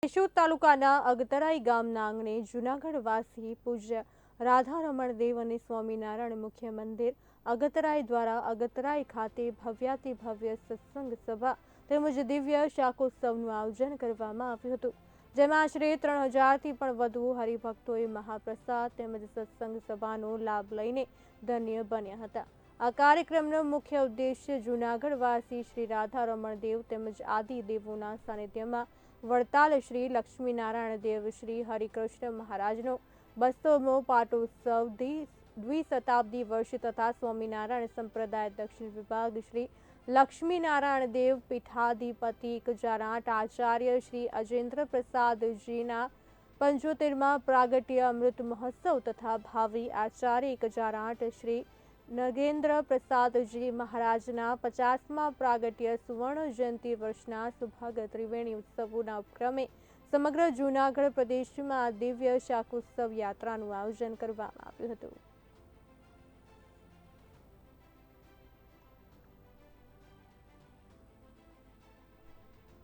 કેશોદ તાલુકાના અગતરાઈ ગામના આંગણે જૂનાગઢવાસી પૂજ્ય રાધારમણ દેવ અને સ્વામિનારાયણ મુખ્ય મંદિર અગતરાઈ દ્વારા અગતરાઈ ખાતે ભવ્યાતિ ભવ્ય સત્સંગ સભા તેમજ દિવ્ય શાકોત્સવનું આયોજન કરવામાં આવ્યું હતું, જેમાં આશરે 3000થી પણ વધુ હરિભક્તોએ મહાપ્રસાદ તેમજ સત્સંગ સભાનો લાભ લઈને ધન્ય બન્યા હતા। આ કાર્યક્રમનો મુખ્ય ઉદ્દેશ્ય જૂનાગઢવાસી શ્રી રાધારમણ દેવ તેમજ આદિ દેવોના સાનિધ્યમાં વડતાલ શ્રી લક્ષ્મીનારાયણ દેવ શ્રી હરિકૃષ્ણ મહારાજનો 200મો પાટોત્સવ દ્વિશતાબ્દી વર્ષ તથા સ્વામિનારાયણ સંપ્રદાય દક્ષિણ વિભાગ શ્રી લક્ષ્મીનારાયણ દેવ પીઠાધિપતિ 1008 આચાર્ય શ્રી અજેન્દ્ર પ્રસાદજીના 75મા પ્રાગટ્ય અમૃત મહોત્સવ તથા ભાવિ આચાર્ય 1008 શ્રી નગેન્દ્ર પ્રસાદજી મહારાજના 50મા પ્રાગટ્ય સુવર્ણ જયંતિ વર્ષના સુભાગ ત્રિવેણી ઉત્સવોના ઉપક્રમે સમગ્ર જૂનાગઢ પ્રદેશમાં દિવ્ય શાકોત્સવ યાત્રાનું આયોજન કરવામાં આવ્યું હતું।